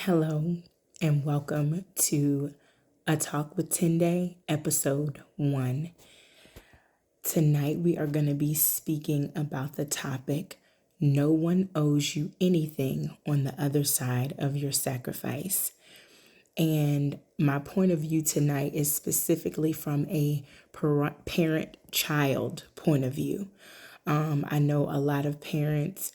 Hello and welcome to A Talk with Tende, episode 1. Tonight we are going to be speaking about the topic, no one owes you anything on the other side of your sacrifice. And my point of view tonight is specifically from a parent-child point of view. I know a lot of parents,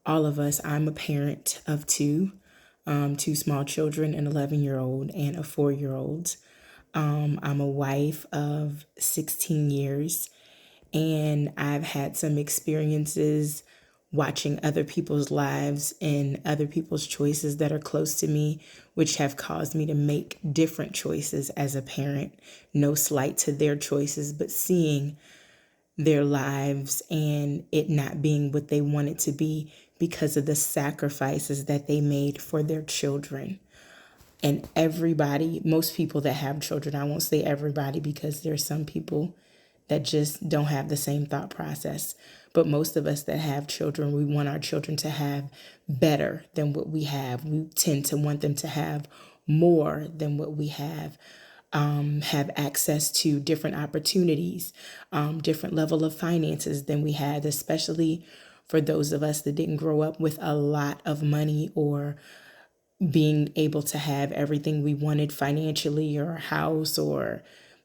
all of us, I'm a parent of two small children, an 11-year-old and a 4-year-old. I'm a wife of 16 years, and I've had some experiences watching other people's lives and other people's choices that are close to me, which have caused me to make different choices as a parent. No slight to their choices, but seeing their lives and it not being what they wanted to be because of the sacrifices that they made for their children. And everybody, most people that have children, I won't say everybody because there's some people that just don't have the same thought process. But most of us that have children, we want our children to have better than what we have. We tend to want them to have more than what we have access to different opportunities, different level of finances than we had, especially for those of us that didn't grow up with a lot of money or being able to have everything we wanted financially, or a house or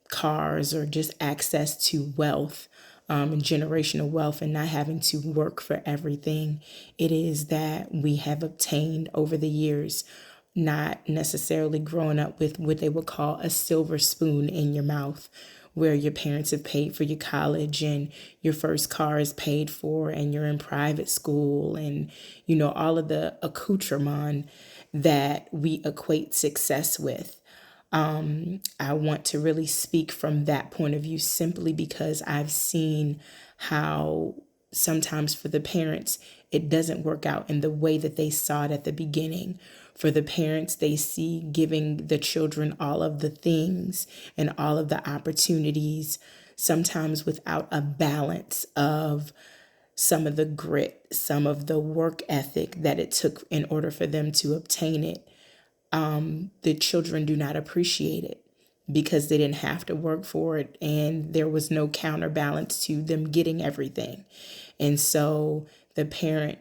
cars, or just access to wealth, and generational wealth, and not having to work for everything it is that we have obtained over the years. Not necessarily growing up with what they would call a silver spoon in your mouth, where your parents have paid for your college and your first car is paid for and you're in private school, and all of the accoutrement that we equate success with. I want to really speak from that point of view simply because I've seen how sometimes for the parents, it doesn't work out in the way that they saw it at the beginning. For the parents, they see giving the children all of the things and all of the opportunities, sometimes without a balance of some of the grit, some of the work ethic that it took in order for them to obtain it. The children do not appreciate it because they didn't have to work for it and there was no counterbalance to them getting everything. And so the parent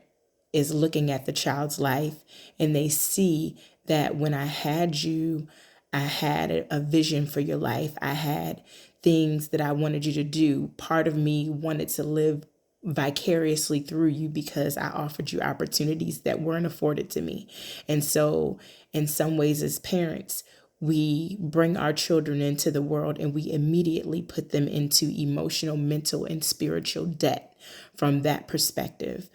is looking at the child's life and they see that when I had you, I had a vision for your life. I had things that I wanted you to do. Part of me wanted to live vicariously through you because I offered you opportunities that weren't afforded to me. And so, in some ways, as parents, we bring our children into the world and we immediately put them into emotional, mental, and spiritual debt from that perspective.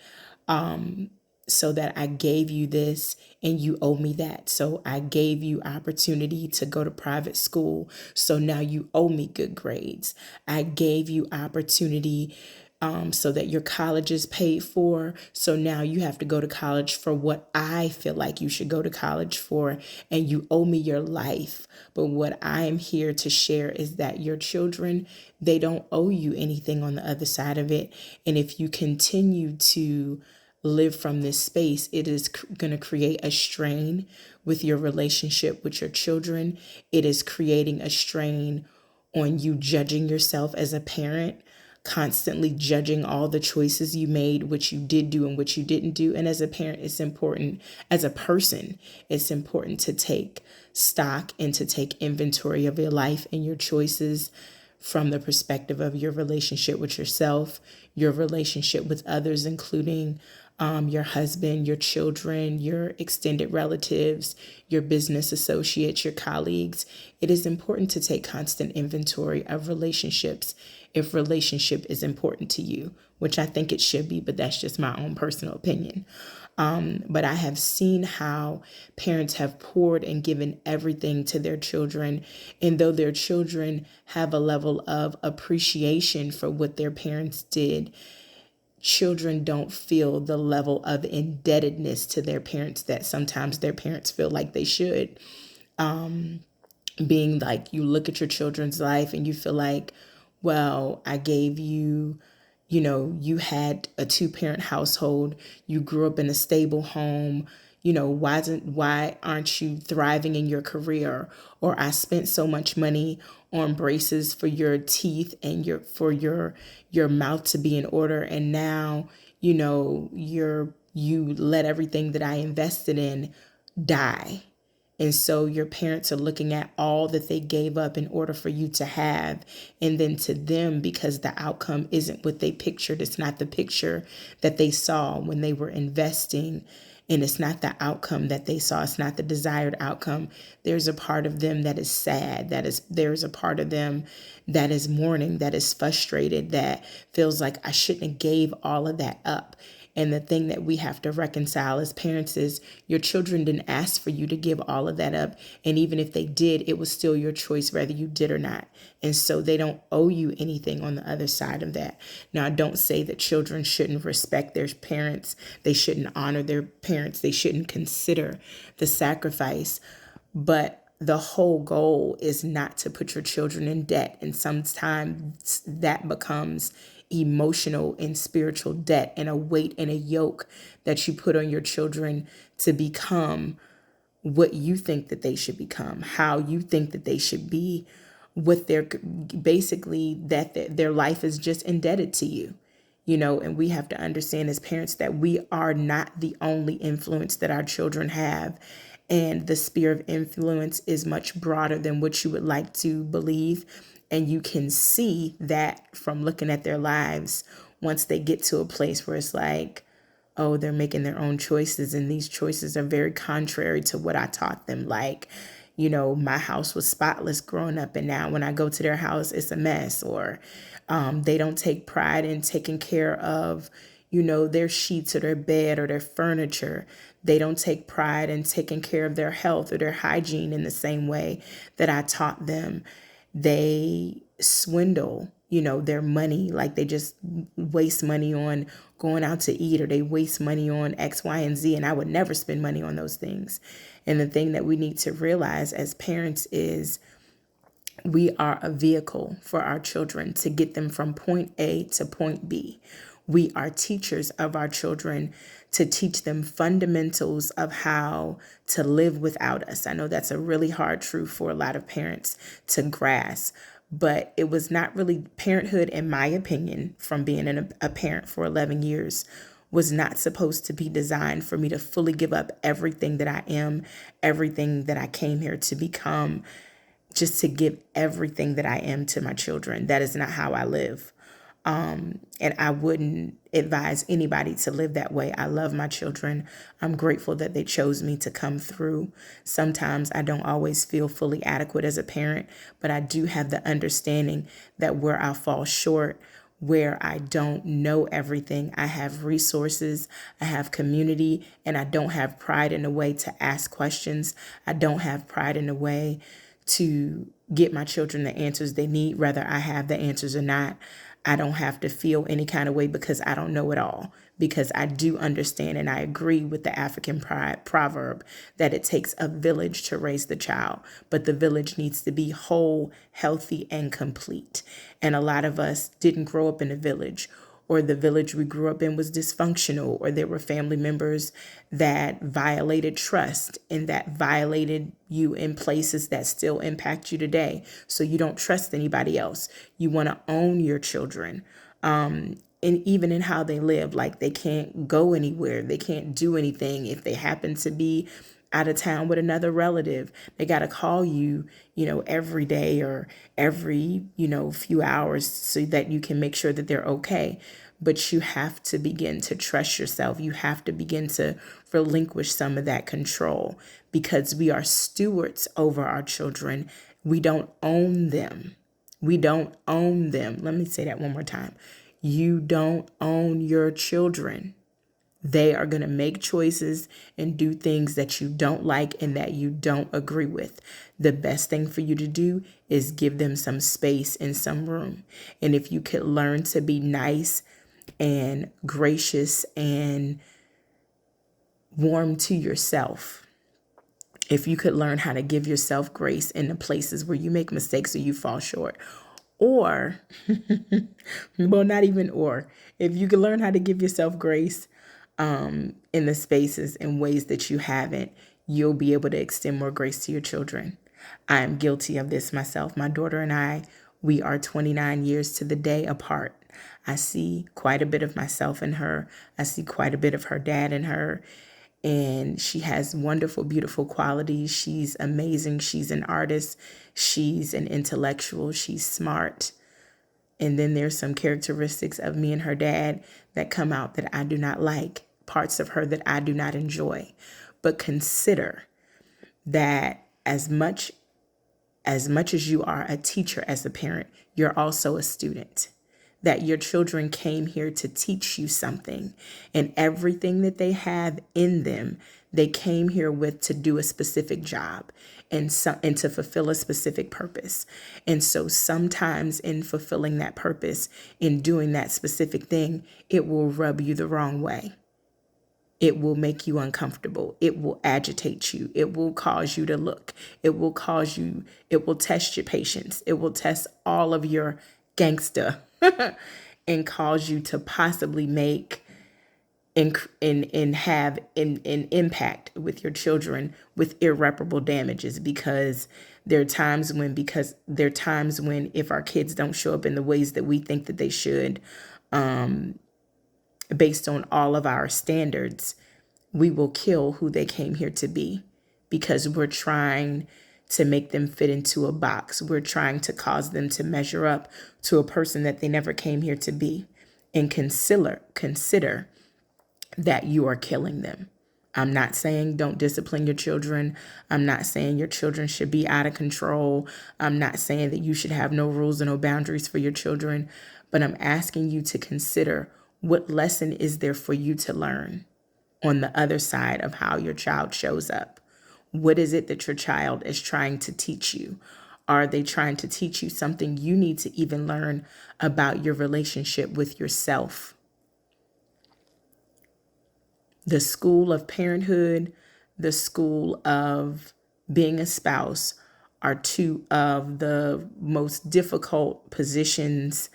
So that I gave you this and you owe me that. So I gave you opportunity to go to private school. So now you owe me good grades. I gave you opportunity so that your college is paid for. So now you have to go to college for what I feel like you should go to college for, and you owe me your life. But what I am here to share is that your children, they don't owe you anything on the other side of it. And if you continue to live from this space, it is going to create a strain with your relationship with your children. It is creating a strain on you judging yourself as a parent, constantly judging all the choices you made, what you did do and what you didn't do. And as a parent, it's important, as a person, it's important to take stock and to take inventory of your life and your choices from the perspective of your relationship with yourself, your relationship with others, including your husband, your children, your extended relatives, your business associates, your colleagues. It is important to take constant inventory of relationships if relationship is important to you, which I think it should be, but that's just my own personal opinion. But I have seen how parents have poured and given everything to their children. And though their children have a level of appreciation for what their parents did, children don't feel the level of indebtedness to their parents that sometimes their parents feel like they should. Being like, you look at your children's life and you feel like, well, I gave you, you had a two-parent household, you grew up in a stable home, why aren't you thriving in your career? Or I spent so much money on braces for your teeth and your mouth to be in order, and now, you let everything that I invested in die. And so your parents are looking at all that they gave up in order for you to have. And then to them, because the outcome isn't what they pictured, it's not the picture that they saw when they were investing. And it's not the outcome that they saw. It's not the desired outcome. There's a part of them that is sad. There's a part of them that is mourning, that is frustrated, that feels like I shouldn't have gave all of that up. And the thing that we have to reconcile as parents is your children didn't ask for you to give all of that up. And even if they did, it was still your choice whether you did or not. And so they don't owe you anything on the other side of that. Now, I don't say that children shouldn't respect their parents. They shouldn't honor their parents. They shouldn't consider the sacrifice. But the whole goal is not to put your children in debt. And sometimes that becomes emotional and spiritual debt, and a weight and a yoke that you put on your children to become what you think that they should become, how you think that they should be, what they're basically, that their life is just indebted to you. And we have to understand as parents that we are not the only influence that our children have. And the sphere of influence is much broader than what you would like to believe. And you can see that from looking at their lives once they get to a place where it's like, oh, they're making their own choices, and these choices are very contrary to what I taught them. Like, my house was spotless growing up, and now when I go to their house, it's a mess. Or they don't take pride in taking care of, their sheets or their bed or their furniture. They don't take pride in taking care of their health or their hygiene in the same way that I taught them. They swindle, their money. Like, they just waste money on going out to eat, or they waste money on X, Y, and Z. And I would never spend money on those things. And the thing that we need to realize as parents is we are a vehicle for our children to get them from point A to point B. We are teachers of our children to teach them fundamentals of how to live without us. I know that's a really hard truth for a lot of parents to grasp, but it was not really parenthood, in my opinion, from being a parent for 11 years, was not supposed to be designed for me to fully give up everything that I am, everything that I came here to become, just to give everything that I am to my children. That is not how I live. And I wouldn't advise anybody to live that way. I love my children. I'm grateful that they chose me to come through. Sometimes I don't always feel fully adequate as a parent, but I do have the understanding that where I fall short, where I don't know everything, I have resources, I have community, and I don't have pride in a way to ask questions. I don't have pride in a way to get my children the answers they need, whether I have the answers or not. I don't have to feel any kind of way because I don't know it all, because I do understand, and I agree with the African proverb that it takes a village to raise the child, but the village needs to be whole, healthy, and complete. And a lot of us didn't grow up in a village, or the village we grew up in was dysfunctional, or there were family members that violated trust and that violated you in places that still impact you today. So you don't trust anybody else. You want to own your children. And even in how they live, like they can't go anywhere. They can't do anything. If they happen to be out of town with another relative, they got to call you, every day or every, few hours so that you can make sure that they're okay. But you have to begin to trust yourself. You have to begin to relinquish some of that control, because we are stewards over our children. We don't own them. We don't own them. Let me say that one more time. You don't own your children. They are going to make choices and do things that you don't like and that you don't agree with. The best thing for you to do is give them some space and some room. And if you could learn to be nice and gracious and warm to yourself, if you could learn how to give yourself grace in the places where you make mistakes or you fall short, or, well, not even or, if you could learn how to give yourself grace in the spaces in ways that you haven't, you'll be able to extend more grace to your children. I am guilty of this myself. My daughter and I, we are 29 years to the day apart. I see quite a bit of myself in her. I see quite a bit of her dad in her. And she has wonderful, beautiful qualities. She's amazing. She's an artist. She's an intellectual. She's smart. And then there's some characteristics of me and her dad that come out that I do not like, parts of her that I do not enjoy. But consider that as much as you are a teacher as a parent, you're also a student. That your children came here to teach you something, and everything that they have in them, they came here with to do a specific job and to fulfill a specific purpose. And so sometimes in fulfilling that purpose, in doing that specific thing, it will rub you the wrong way. It will make you uncomfortable. It will agitate you. It will cause you to look. It will test your patience. It will test all of your gangster and cause you to possibly make and have an impact with your children with irreparable damages, there are times when if our kids don't show up in the ways that we think that they should, based on all of our standards, we will kill who they came here to be because we're trying to make them fit into a box. We're trying to cause them to measure up to a person that they never came here to be. And consider that you are killing them. I'm not saying don't discipline your children. I'm not saying your children should be out of control. I'm not saying that you should have no rules and no boundaries for your children. But I'm asking you to consider, what lesson is there for you to learn on the other side of how your child shows up? What is it that your child is trying to teach you? Are they trying to teach you something you need to even learn about your relationship with yourself? The school of parenthood, the school of being a spouse are two of the most difficult positions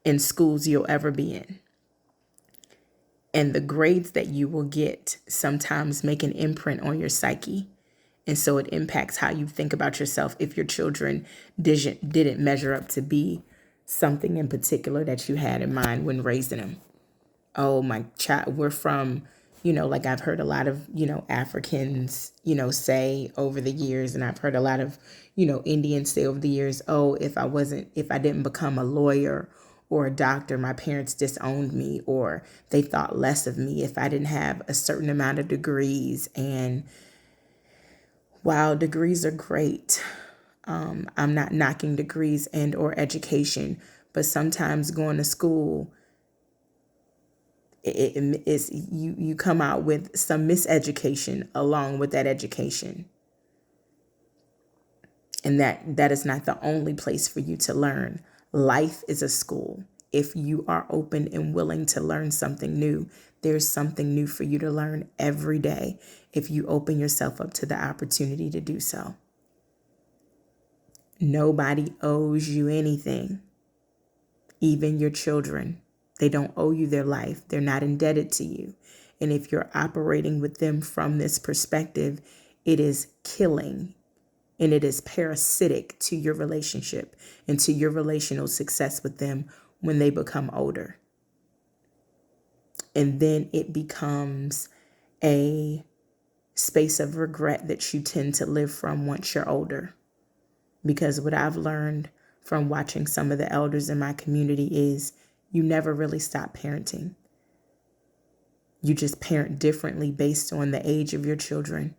in schools you'll ever be in. And the grades that you will get sometimes make an imprint on your psyche. And so it impacts how you think about yourself if your children didn't measure up to be something in particular that you had in mind when raising them. Oh, my child, we're from, like I've heard a lot of, Africans, say over the years, and I've heard a lot of, Indians say over the years, oh, if I didn't become a lawyer or a doctor, my parents disowned me, or they thought less of me if I didn't have a certain amount of degrees. And while degrees are great, I'm not knocking degrees and or education, but sometimes going to school, you come out with some miseducation along with that education. And that is not the only place for you to learn. Life is a school. If you are open and willing to learn something new, there's something new for you to learn every day if you open yourself up to the opportunity to do so. Nobody owes you anything, even your children. They don't owe you their life. They're not indebted to you. And if you're operating with them from this perspective, it is killing and it is parasitic to your relationship and to your relational success with them when they become older. And then it becomes a space of regret that you tend to live from once you're older. Because what I've learned from watching some of the elders in my community is you never really stop parenting. You just parent differently based on the age of your children.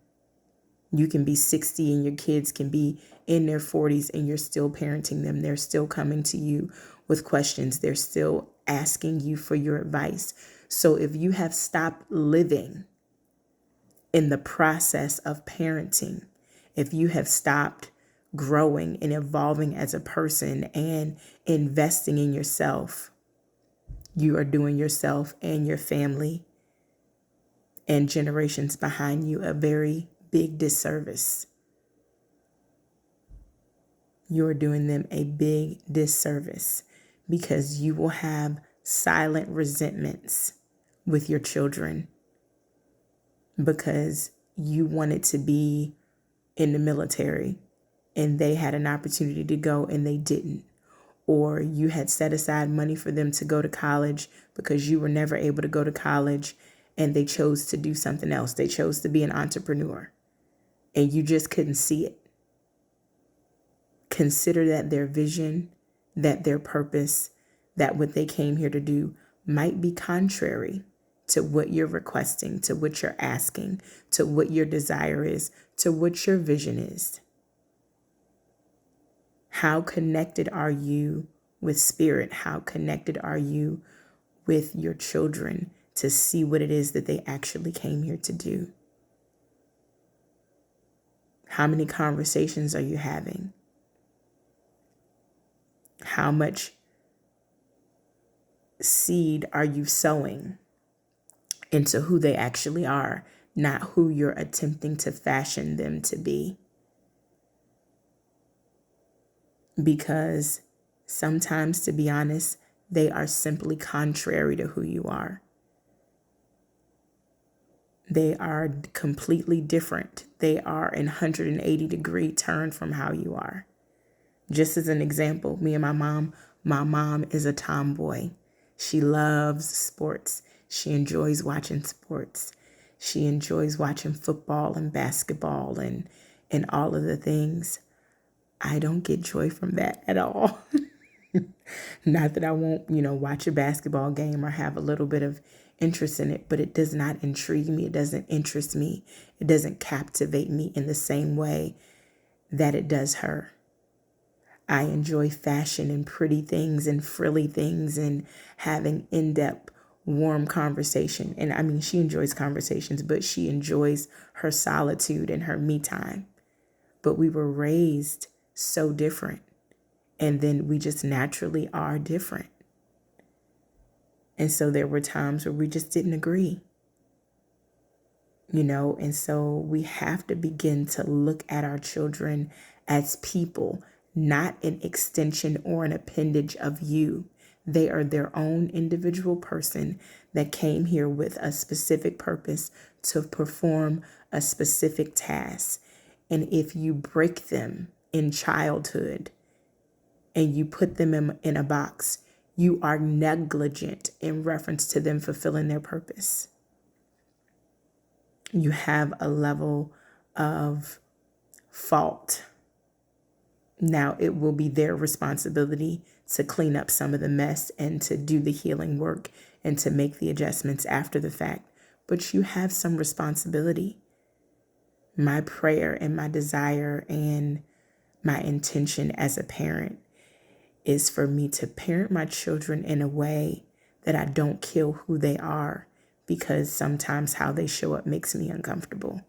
You can be 60 and your kids can be in their 40s and you're still parenting them. They're still coming to you with questions. They're still asking you for your advice. So if you have stopped living in the process of parenting, if you have stopped growing and evolving as a person and investing in yourself, you are doing yourself and your family and generations behind you a very big disservice. You're doing them a big disservice because you will have silent resentments with your children because you wanted to be in the military and they had an opportunity to go and they didn't. Or you had set aside money for them to go to college because you were never able to go to college and they chose to do something else. They chose to be an entrepreneur and you just couldn't see it. Consider that their vision, that their purpose, that what they came here to do might be contrary to what you're requesting, to what you're asking, to what your desire is, to what your vision is. How connected are you with spirit? How connected are you with your children to see what it is that they actually came here to do? How many conversations are you having? How much seed are you sowing into who they actually are, not who you're attempting to fashion them to be? Because sometimes, to be honest, they are simply contrary to who you are. They are completely different. They are a 180-degree turn from how you are. Just as an example, me and my mom is a tomboy. She loves sports. She enjoys watching sports. She enjoys watching football and basketball and all of the things. I don't get joy from that at all. Not that I won't, watch a basketball game or have a little bit of interest in it, but it does not intrigue me. It doesn't interest me. It doesn't captivate me in the same way that it does her. I enjoy fashion and pretty things and frilly things and having in-depth, warm conversation. And I mean, she enjoys conversations, but she enjoys her solitude and her me time. But we were raised so different. And then we just naturally are different. And so there were times where we just didn't agree. And so we have to begin to look at our children as people, not an extension or an appendage of you. They are their own individual person that came here with a specific purpose to perform a specific task. And if you break them in childhood and you put them in a box, you are negligent in reference to them fulfilling their purpose. You have a level of fault. Now it will be their responsibility to clean up some of the mess and to do the healing work and to make the adjustments after the fact. But you have some responsibility. My prayer and my desire and my intention as a parent is for me to parent my children in a way that I don't kill who they are, because sometimes how they show up makes me uncomfortable.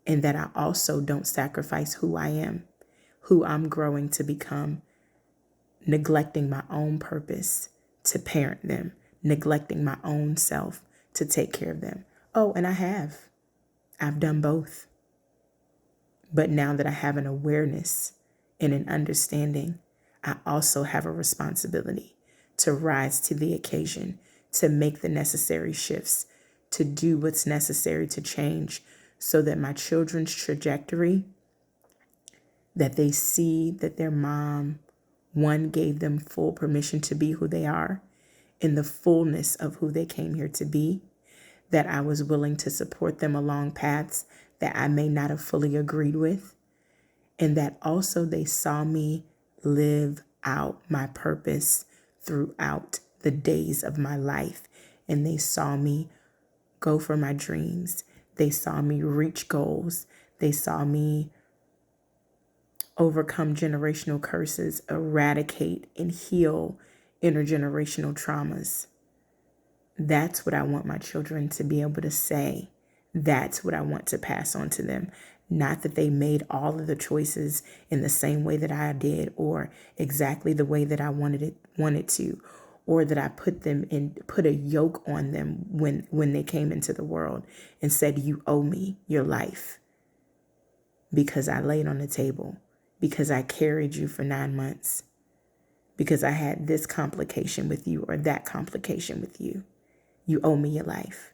And that I also don't sacrifice who I am, who I'm growing to become, neglecting my own purpose to parent them, neglecting my own self to take care of them. Oh, and I've done both. But now that I have an awareness and an understanding, I also have a responsibility to rise to the occasion, to make the necessary shifts, to do what's necessary to change so that my children's trajectory, that they see that their mom, one, gave them full permission to be who they are in the fullness of who they came here to be, that I was willing to support them along paths that I may not have fully agreed with, and that also they saw me live out my purpose throughout the days of my life. And they saw me go for my dreams. They saw me reach goals. They saw me overcome generational curses, eradicate and heal intergenerational traumas. That's what I want my children to be able to say. That's what I want to pass on to them. Not that they made all of the choices in the same way that I did or exactly the way that I wanted to, or that I put a yoke on them when they came into the world and said, you owe me your life because I laid on the table, because I carried you for 9 months, because I had this complication with you or that complication with you. You owe me your life.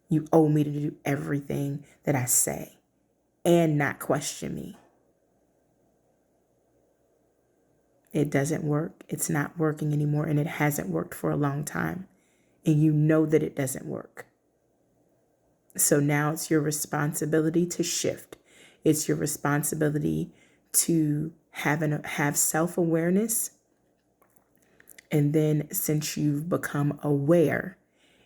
You owe me to do everything that I say and not question me. It doesn't work. It's not working anymore, and it hasn't worked for a long time. And you know that it doesn't work. So now it's your responsibility to shift. It's your responsibility to have self-awareness. And then since you've become aware,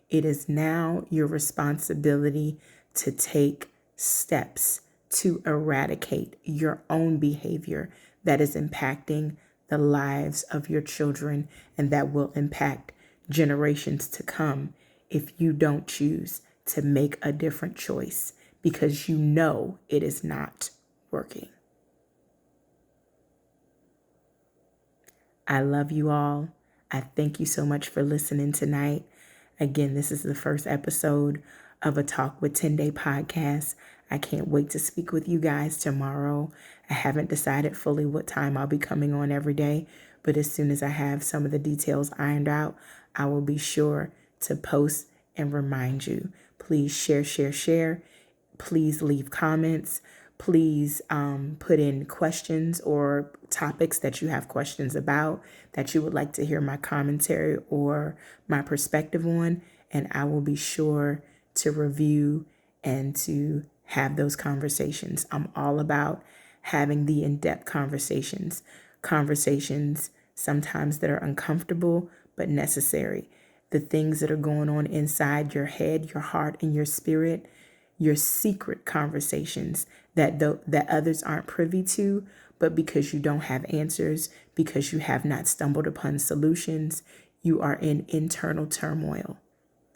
it is now your responsibility to take steps to eradicate your own behavior that is impacting the lives of your children and that will impact generations to come if you don't choose to make a different choice because you know it is not working. I love you all. I thank you so much for listening tonight. Again, this is the first episode of a Talk with 10 Day podcast. I can't wait to speak with you guys tomorrow. I haven't decided fully what time I'll be coming on every day, but as soon as I have some of the details ironed out, I will be sure to post and remind you. Please share, share, share. Please leave comments. Please put in questions or topics that you have questions about that you would like to hear my commentary or my perspective on. And I will be sure to review and to have those conversations. I'm all about having the in-depth conversations sometimes that are uncomfortable but necessary. The things that are going on inside your head, your heart, and your spirit, your secret conversations that others aren't privy to, but because you don't have answers, because you have not stumbled upon solutions, you are in internal turmoil.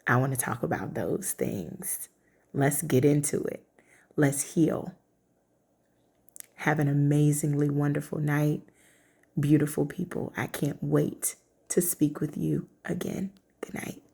I want to talk about those things. Let's get into it. Let's heal. Have an amazingly wonderful night. Beautiful people. I can't wait to speak with you again. Good night.